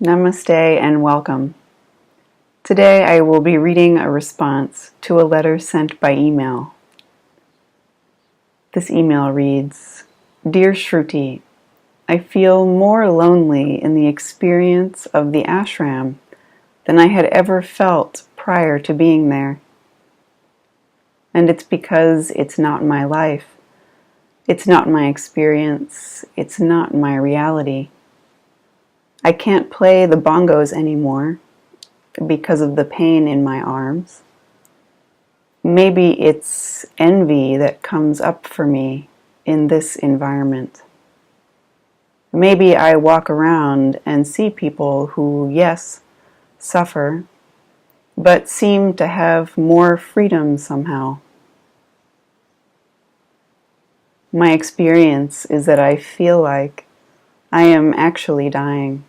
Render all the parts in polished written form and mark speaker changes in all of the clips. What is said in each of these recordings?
Speaker 1: Namaste and welcome. Today I will be reading a response to a letter sent by email. This email reads, Dear Sruti, I feel more lonely in the experience of the ashram than I had ever felt prior to being there. And it's because it's not my life. It's not my experience. It's not my reality. I can't play the bongos anymore because of the pain in my arms. Maybe it's envy that comes up for me in this environment. Maybe I walk around and see people who, yes, suffer, but seem to have more freedom somehow. My experience is that I feel like I am actually dying,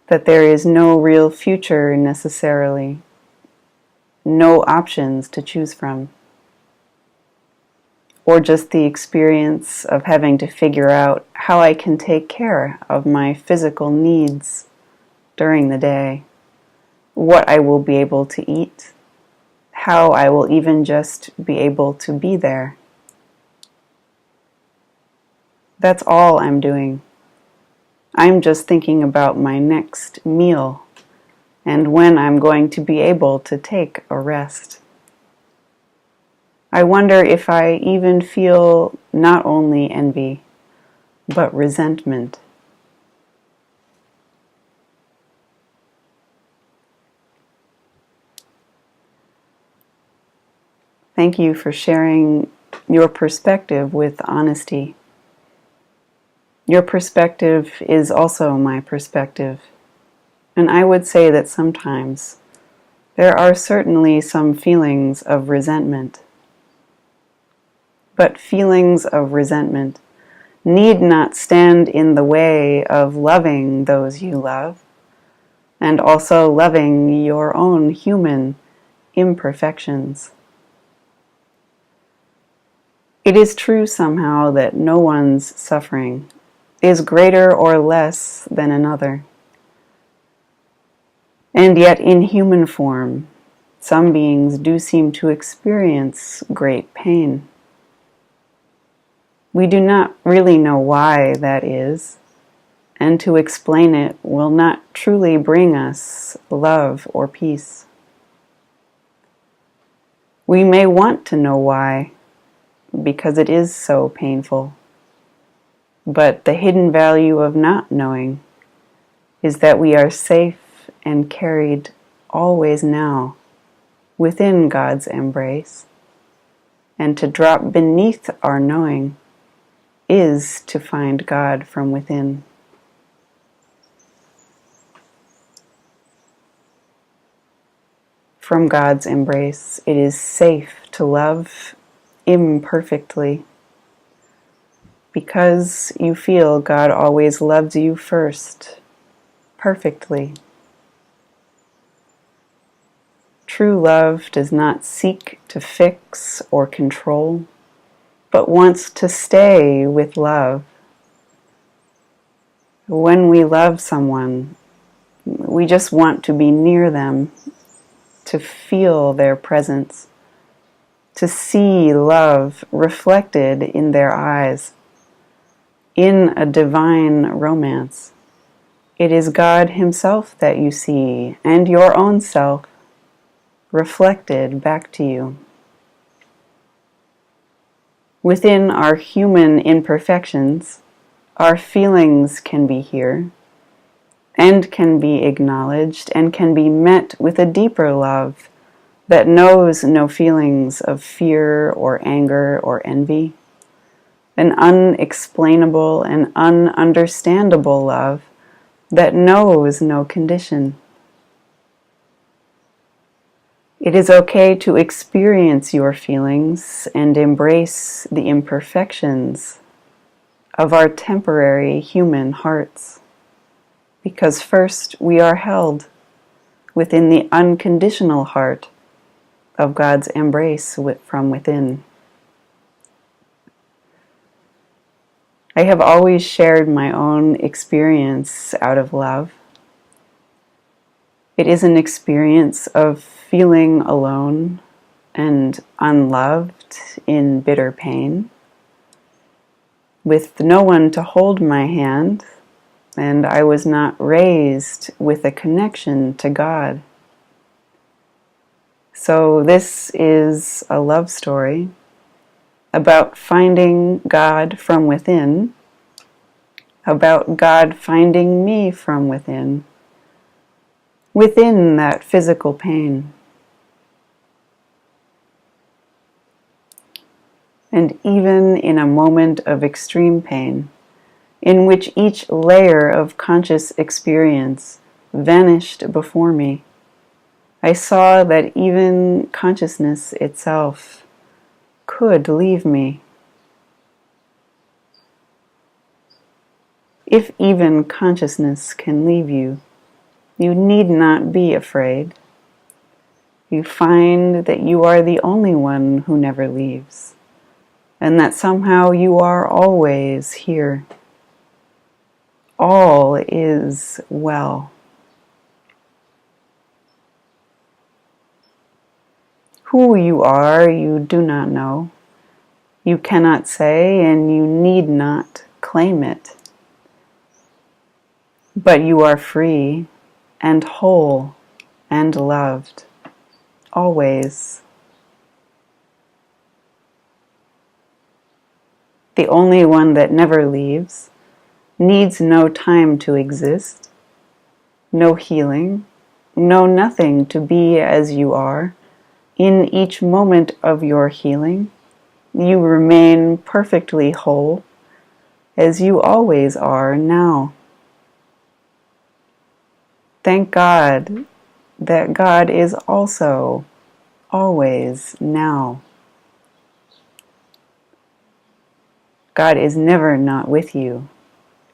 Speaker 1: that there is no real future necessarily, no options to choose from, or just the experience of having to figure out how I can take care of my physical needs during the day, what I will be able to eat, how I will even just be able to be there. That's all I'm doing. I'm just thinking about my next meal and when I'm going to be able to take a rest. I wonder if I even feel not only envy, but resentment. Thank you for sharing your perspective with honesty. Your perspective is also my perspective. And I would say that sometimes there are certainly some feelings of resentment. But feelings of resentment need not stand in the way of loving those you love, and also loving your own human imperfections. It is true somehow that no one's suffering is greater or less than another. And yet in human form, some beings do seem to experience great pain. We do not really know why that is, and to explain it will not truly bring us love or peace. We may want to know why, because it is so painful. But the hidden value of not knowing is that we are safe and carried always now within God's embrace, and to drop beneath our knowing is to find God from within. From God's embrace, it is safe to love imperfectly, because you feel God always loved you first, perfectly. True love does not seek to fix or control, but wants to stay with love. When we love someone, we just want to be near them, to feel their presence, to see love reflected in their eyes, in a divine romance. It is God Himself that you see, and your own self reflected back to you. Within our human imperfections, our feelings can be here, and can be acknowledged, and can be met with a deeper love that knows no feelings of fear or anger or envy, an unexplainable and ununderstandable love that knows no condition. It is okay to experience your feelings and embrace the imperfections of our temporary human hearts, because first we are held within the unconditional heart of God's embrace from within. I have always shared my own experience out of love, It is an experience of feeling alone and unloved in bitter pain, with no one to hold my hand, and I was not raised with a connection to God. So this is a love story about finding God from within, about God finding me from within that physical pain. And even in a moment of extreme pain, in which each layer of conscious experience vanished before me, I saw that even consciousness itself could leave me. If even consciousness can leave you, you need not be afraid. You find that you are the only one who never leaves, and that somehow you are always here. All is well. Who you are, you do not know. You cannot say, and you need not claim it. But you are free and whole and loved, always. The only one that never leaves, needs no time to exist, no healing, no nothing to be as you are. In each moment of your healing, you remain perfectly whole, as you always are now. Thank God that God is also always now. God is never not with you,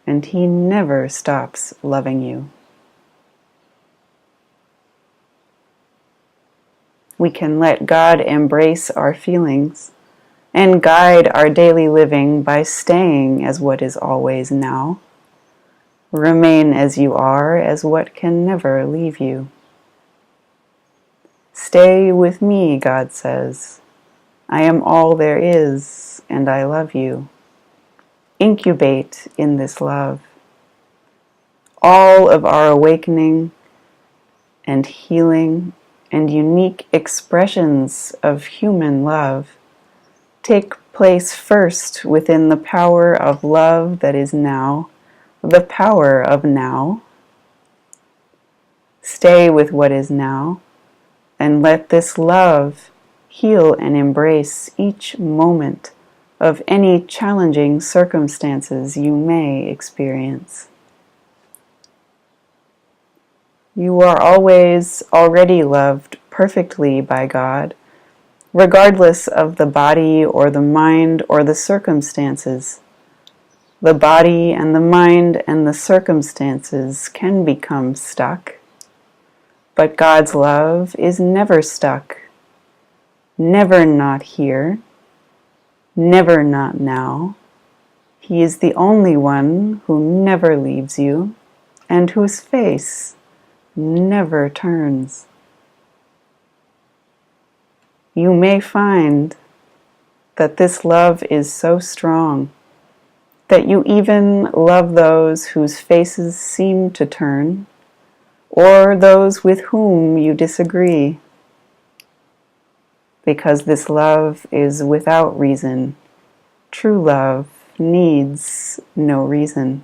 Speaker 1: and He never stops loving you. We can let God embrace our feelings and guide our daily living by staying as what is always now. Remain as you are, as what can never leave you. Stay with me, God says. I am all there is, and I love you. Incubate in this love. All of our awakening and healing and unique expressions of human love take place first within the power of love that is now, the power of now. Stay with what is now, and let this love heal and embrace each moment of any challenging circumstances you may experience. You are always already loved perfectly by God, regardless of the body or the mind or the circumstances. The body and the mind and the circumstances can become stuck, but God's love is never stuck, never not here, never not now. He is the only one who never leaves you and whose face never turns. You may find that this love is so strong that you even love those whose faces seem to turn, or those with whom you disagree, because this love is without reason. True love needs no reason.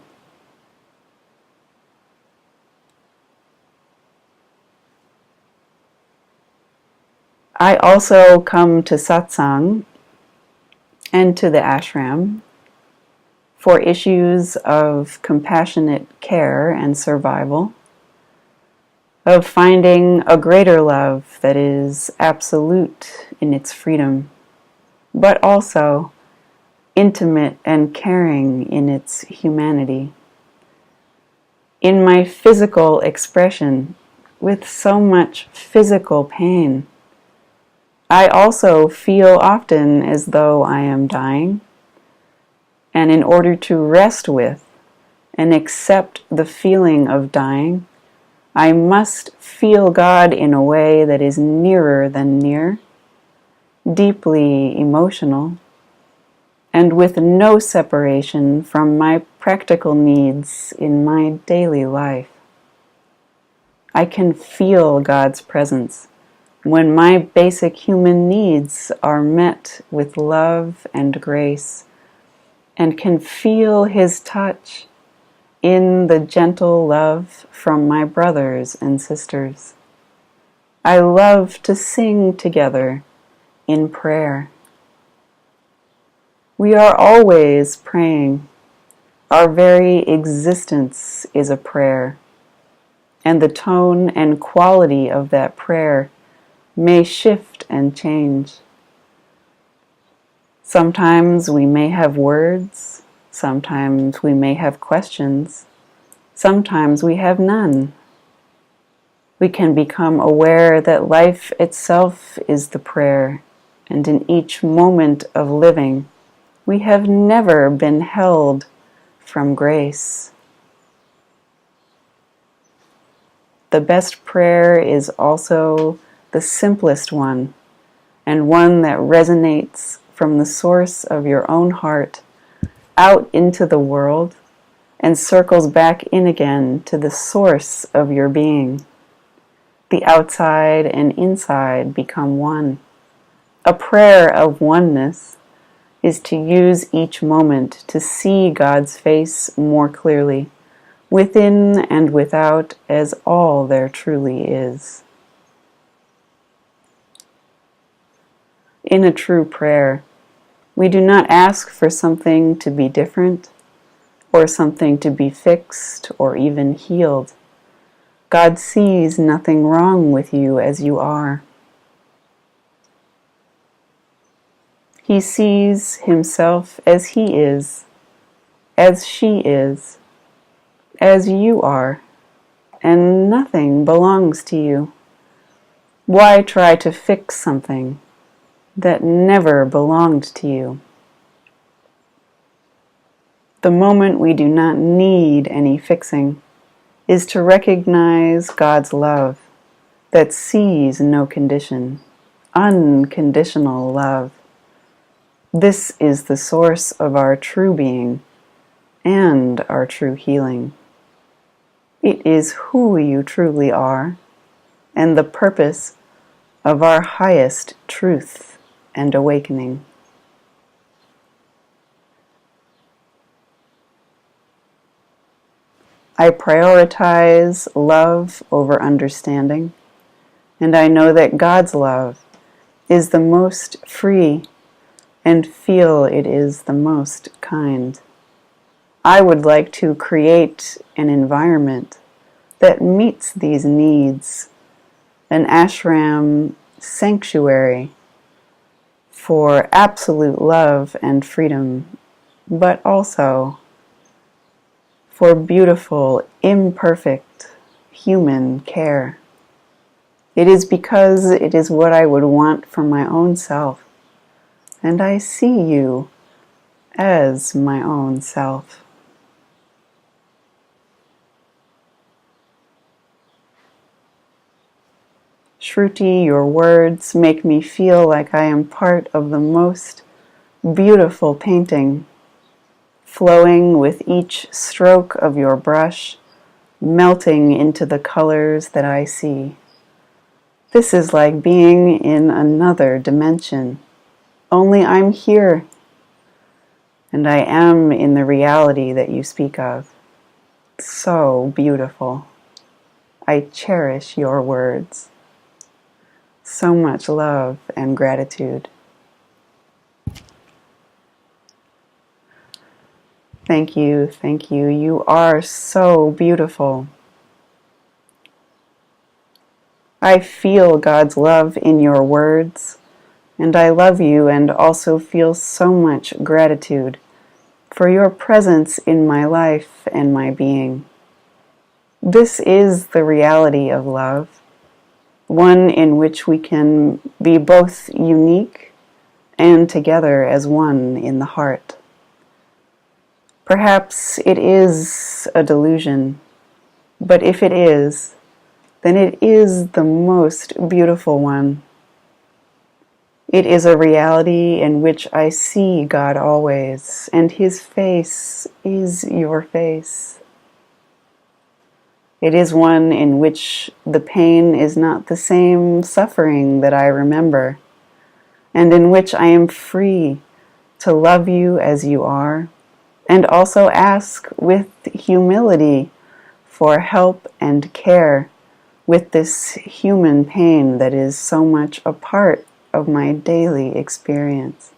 Speaker 1: I also come to satsang and to the ashram for issues of compassionate care and survival, of finding a greater love that is absolute in its freedom, but also intimate and caring in its humanity. In my physical expression, with so much physical pain, I also feel often as though I am dying, and in order to rest with and accept the feeling of dying, I must feel God in a way that is nearer than near, deeply emotional, and with no separation from my practical needs in my daily life. I can feel God's presence when my basic human needs are met with love and grace, and can feel His touch in the gentle love from my brothers and sisters. I love to sing together in prayer. We are always praying. Our very existence is a prayer, and the tone and quality of that prayer may shift and change. Sometimes we may have words, sometimes we may have questions, sometimes we have none. We can become aware that life itself is the prayer, and in each moment of living, we have never been held from grace. The best prayer is also the simplest one, and one that resonates from the source of your own heart out into the world and circles back in again to the source of your being. The outside and inside become one. A prayer of oneness is to use each moment to see God's face more clearly, within and without, as all there truly is. In a true prayer, we do not ask for something to be different, or something to be fixed or even healed. God sees nothing wrong with you as you are. He sees Himself as He is, as she is, as you are, and nothing belongs to you. Why try to fix something that never belonged to you? The moment we do not need any fixing is to recognize God's love that sees no condition, unconditional love. This is the source of our true being and our true healing. It is who you truly are and the purpose of our highest truth and awakening. I prioritize love over understanding, and I know that God's love is the most free and feel it is the most kind. I would like to create an environment that meets these needs, an ashram sanctuary for absolute love and freedom, but also for beautiful, imperfect human care. It is because it is what I would want for my own self, and I see you as my own self. Sruti, your words make me feel like I am part of the most beautiful painting, flowing with each stroke of your brush, melting into the colors that I see. This is like being in another dimension, only I'm here, and I am in the reality that you speak of. So beautiful. I cherish your words. So much love and gratitude. Thank you, thank you. You are so beautiful. I feel God's love in your words, and I love you and also feel so much gratitude for your presence in my life and my being. This is the reality of love, one in which we can be both unique and together as one in the heart. Perhaps it is a delusion, but if it is, then it is the most beautiful one. It is a reality in which I see God always, and His face is your face. It is one in which the pain is not the same suffering that I remember, and in which I am free to love you as you are, and also ask with humility for help and care with this human pain that is so much a part of my daily experience.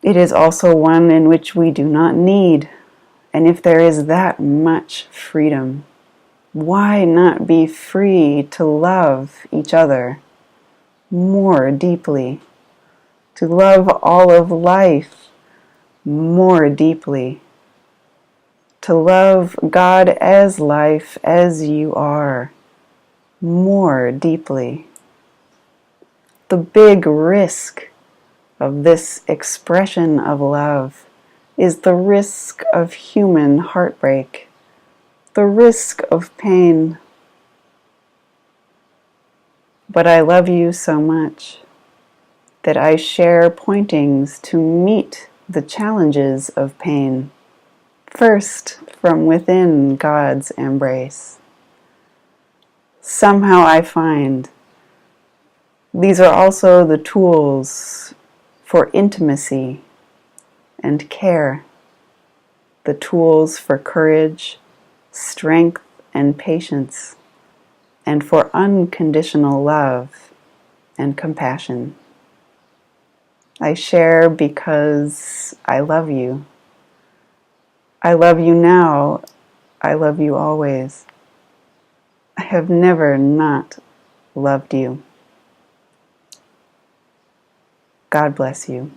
Speaker 1: It is also one in which we do not need, and if there is that much freedom, why not be free to love each other more deeply, to love all of life more deeply, to love God as life as you are more deeply? The big risk of this expression of love is the risk of human heartbreak, the risk of pain. But I love you so much that I share pointings to meet the challenges of pain, first from within God's embrace. Somehow I find these are also the tools for intimacy and care, the tools for courage, strength, and patience, and for unconditional love and compassion. I share because I love you. I love you now. I love you always. I have never not loved you. God bless you.